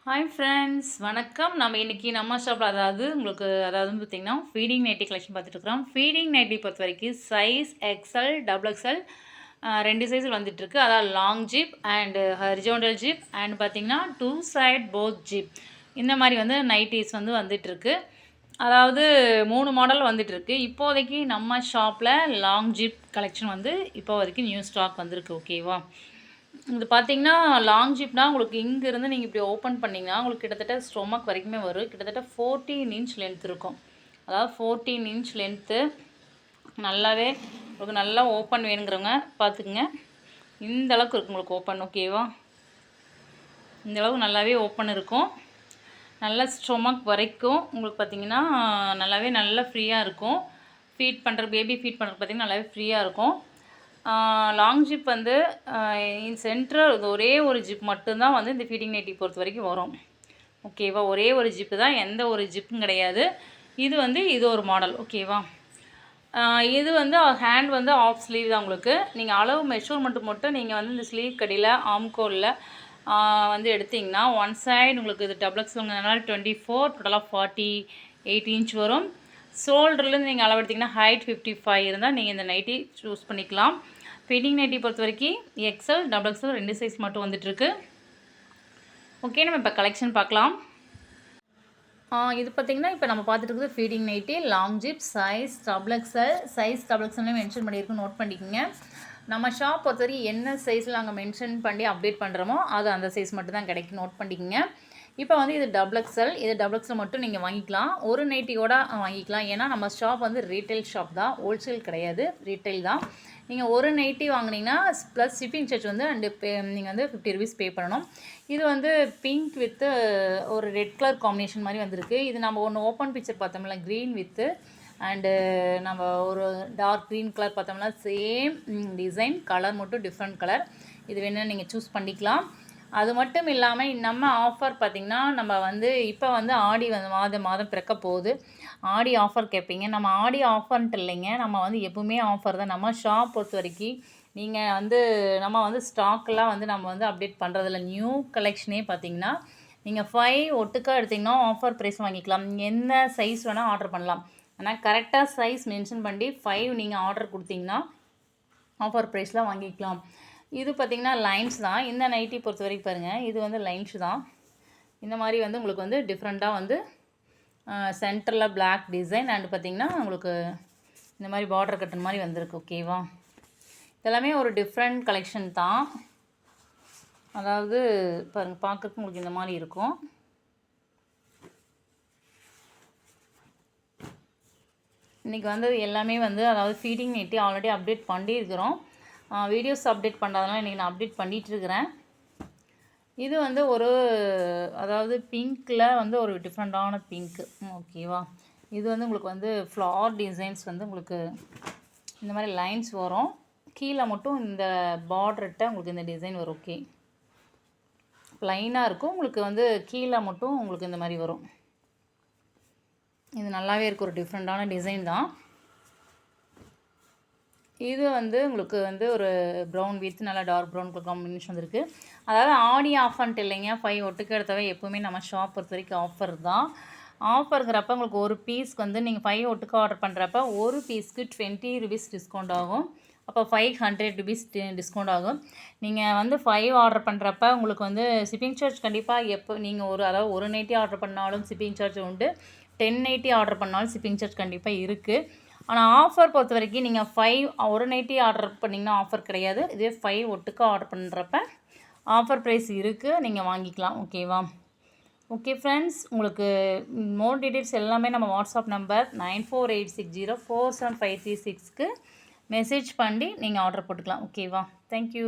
Hi friends, வணக்கம். நம்ம இன்றைக்கி நம்ம ஷாப்பில் அதாவது பார்த்திங்கன்னா ஃபீடிங் நைட்டி கலெக்ஷன் பார்த்துட்ருக்குறோம். ஃபீடிங் நைட்டி பொறுத்த வரைக்கும் சைஸ் எக்ஸ்எல், டபுள் எக்ஸ்எல் 2 சைஸில் வந்துட்டுருக்கு. அதாவது long zip and horizontal zip and பார்த்திங்கன்னா 2 சைட் போத் ஜிப் இந்த மாதிரி நைட்டிஸ் வந்துட்டுருக்கு. அதாவது 3 மாடல் வந்துட்டுருக்கு. இப்போதைக்கு நம்ம ஷாப்பில் லாங் ஜிப் கலெக்ஷன் இப்போதைக்கு நியூ ஸ்டாக் வந்திருக்கு. ஓகேவா? இது பார்த்தீங்கன்னா லாங் ஜிப்னா உங்களுக்கு இங்கேருந்து நீங்கள் இப்படி ஓப்பன் பண்ணிங்கன்னா உங்களுக்கு கிட்டத்தட்ட ஸ்டொமக் வரைக்குமே வரும். கிட்டத்தட்ட 14 இன்ச் லென்த் இருக்கும். அதாவது 14 இன்ச் லென்த்து நல்லாவே உங்களுக்கு நல்லா ஓப்பன் வேணுங்கிறவங்க பார்த்துக்குங்க. இந்த அளவுக்கு இருக்கும் உங்களுக்கு ஓப்பன். ஓகேவா? இந்த அளவுக்கு நல்லாவே ஓப்பன் இருக்கும். நல்ல ஸ்டொமக் வரைக்கும் உங்களுக்கு பார்த்திங்கன்னா நல்லா ஃப்ரீயாக இருக்கும். ஃபீட் பண்ணுற பேபி ஃபீட் பண்ணுறது பார்த்திங்கன்னா நல்லாவே ஃப்ரீயாக இருக்கும். லாங் ஜிப் சென்ட்ரல் ஒரே ஒரு ஜிப் மட்டும்தான் இந்த ஃபீடிங் நைட்டி பொறுத்த வரைக்கும் வரும். ஓகேவா? ஒரே ஒரு ஜிப்பு தான், எந்த ஒரு ஜிப்பும் கிடையாது. இது ஒரு மாடல். ஓகேவா? இது ஹேண்ட் ஆஃப் ஸ்லீவ் தான் உங்களுக்கு. நீங்கள் அளவு மெஷர்மெண்ட்டு மட்டும் நீங்கள் இந்த ஸ்லீவ் கடியில் ஆம்கோலில் எடுத்திங்கன்னா ஒன் சைடு உங்களுக்கு இது டபுள் எக்ஸ்எல்ங்கிறதுனால 24, டோட்டலாக 48 இன்ச் வரும். ஷோல்டர்லேருந்து நீங்கள் அளவு எடுத்திங்கன்னா ஹைட் 55 இருந்தால் நீங்கள் இந்த நைட்டி சூஸ் பண்ணிக்கலாம். ஃபீடிங் நைட்டி பொறுத்த வரைக்கும் எக்ஸ்எல், டபுள் எக்ஸ்எல் 2 சைஸ் மட்டும் வந்துட்டுருக்கு. ஓகே, நம்ம இப்போ கலெக்ஷன் பார்க்கலாம். இது பார்த்திங்கன்னா இப்போ நம்ம பார்த்துட்டு இருக்குது feeding nighty long zip size double எக்ஸ்எல்லையும் மென்ஷன் பண்ணியிருக்கோம். நோட் பண்ணிக்கோங்க. நம்ம ஷாப் பொறுத்த வரைக்கும் என்ன சைஸில் நாங்கள் மென்ஷன் பண்ணி அப்டேட் பண்ணுறோமோ அது அந்த சைஸ் மட்டும் தான் கிடைக்கும். நோட் பண்ணிக்கோங்க. இப்போ இது டபுள் எக்ஸ்எல் மட்டும் நீங்கள் வாங்கிக்கலாம். ஒரு நைட்டியோட வாங்கிக்கலாம். ஏன்னா நம்ம ஷாப் ரீட்டைல் ஷாப் தான், ஹோல்சேல் கிடையாது, ரீட்டைல் தான். நீங்கள் ஒரு நைட்டி வாங்கினீங்கன்னா ப்ளஸ் ஷிப்பிங் சார்ஜ் அண்டு நீங்கள் 50 rupees பே பண்ணணும். இது பிங்க் வித்து ஒரு ரெட் கலர் காம்பினேஷன் மாதிரி வந்திருக்கு. இது நம்ம ஒன்று ஓப்பன் பிக்சர் பார்த்தோம்ல, க்ரீன் வித்து அண்டு நம்ம ஒரு டார்க் க்ரீன் கலர் பார்த்தோம்னா சேம் டிசைன், கலர் மட்டும் டிஃப்ரெண்ட் கலர். இது வேணும்னா நீங்கள் சூஸ் பண்ணிக்கலாம். அது மட்டும் இல்லாமல் நம்ம ஆஃபர் பார்த்திங்கன்னா நம்ம இப்போ ஆடி மாதம் பிறக்க போகுது. ஆடி ஆஃபர் கேட்பீங்க. நம்ம ஆடி ஆஃபர்ன்ட்டு இல்லைங்க, நம்ம எப்பவுமே ஆஃபர் தான். நம்ம ஷாப் பொறுத்த வரைக்கும் நீங்கள் நம்ம ஸ்டாக்கெலாம் நம்ம அப்டேட் பண்ணுறதில்ல. நியூ கலெக்ஷனே பார்த்திங்கன்னா நீங்கள் 5 ஒட்டுக்கா எடுத்திங்கன்னா ஆஃபர் ப்ரைஸ் வாங்கிக்கலாம். நீங்கள் என்ன சைஸ் வேணால் ஆர்டர் பண்ணலாம். ஆனால் கரெக்டாக சைஸ் மென்ஷன் பண்ணி 5 நீங்கள் ஆர்டர் கொடுத்தீங்கன்னா ஆஃபர் ப்ரைஸில் வாங்கிக்கலாம். இது பார்த்திங்கன்னா லைன்ஸ் தான். இந்த நைட்டி பொறுத்த வரைக்கும் பாருங்கள், இது லைன்ஸ் தான். இந்த மாதிரி உங்களுக்கு டிஃப்ரெண்ட்டாக சென்டரில் பிளாக் டிசைன் அண்டு பார்த்திங்கன்னா உங்களுக்கு இந்த மாதிரி பார்டர் கட்டன் மாதிரி வந்திருக்கு. ஓகேவா? இதெல்லாமே ஒரு டிஃப்ரெண்ட் கலெக்ஷன் தான். அதாவது பாருங்கள், பார்க்குறதுக்கு உங்களுக்கு இந்த மாதிரி இருக்கும். இன்றைக்கி எல்லாமே அதாவது ஃபீடிங் நைட்டி ஆல்ரெடி அப்டேட் பண்ணியிருக்கிறோம். வீடியோஸ் அப்டேட் பண்ணுறதுனால இன்றைக்கி நான் அப்டேட் பண்ணிகிட்ருக்கிறேன். இது ஒரு அதாவது பிங்க்கில் ஒரு டிஃப்ரெண்ட்டான பிங்க்கு. ஓகேவா? இது உங்களுக்கு ஃப்ளார் டிசைன்ஸ் உங்களுக்கு இந்த மாதிரி லைன்ஸ் வரும். கீழே மட்டும் இந்த பார்டர்கிட்ட உங்களுக்கு இந்த டிசைன் வரும். ஓகே, ப்ளைனாக இருக்கும். உங்களுக்கு கீழே மட்டும் உங்களுக்கு இந்த மாதிரி வரும். இது நல்லாவே இருக்குது. ஒரு டிஃப்ரெண்ட்டான டிசைன் தான். இது உங்களுக்கு ஒரு ப்ரௌன் வித் நல்லா டார்க் ப்ரௌன் காம்பினேஷன் வந்திருக்கு. அதாவது ஆடி ஆஃபர்ன்ட்டு இல்லைங்க, 5 ஒட்டுக்கு எடுத்தவே எப்போவுமே நம்ம ஷாப் பொறுத்த வரைக்கும் ஆஃபர் தான். ஆஃபருங்கிறப்ப உங்களுக்கு ஒரு பீஸ்க்கு நீங்கள் 5 ஒட்டுக்கு ஆர்டர் பண்ணுறப்ப ஒரு பீஸ்க்கு 20 rupees டிஸ்கவுண்ட் ஆகும். அப்போ 500 rupees டிஸ்கவுண்ட் ஆகும். நீங்கள் 5 ஆர்டர் பண்ணுறப்ப உங்களுக்கு ஷிப்பிங் சார்ஜ் கண்டிப்பாக நீங்கள் அதாவது ஒரு நைட்டி ஆர்டர் பண்ணாலும் ஷிப்பிங் சார்ஜ் உண்டு. 10 நைட்டி ஆர்டர் பண்ணாலும் ஷிப்பிங் சார்ஜ் கண்டிப்பாக இருக்குது. ஆனால் ஆஃபர் பொறுத்த வரைக்கும் நீங்கள் 5 ஒரு நைட்டி ஆர்டர் பண்ணிங்கன்னா ஆஃபர் கிடையாது. இதே 5 ஒட்டுக்கு ஆர்டர் பண்ணுறப்ப ஆஃபர் ப்ரைஸ் இருக்குது, நீங்கள் வாங்கிக்கலாம். ஓகேவா? ஓகே ஃப்ரெண்ட்ஸ், உங்களுக்கு மோர் டீட்டெயில்ஸ் எல்லாமே நம்ம வாட்ஸ்அப் நம்பர் 9486047536க்கு மெசேஜ் பண்ணி நீங்கள் ஆர்டர் போட்டுக்கலாம். ஓகேவா? தேங்க்யூ.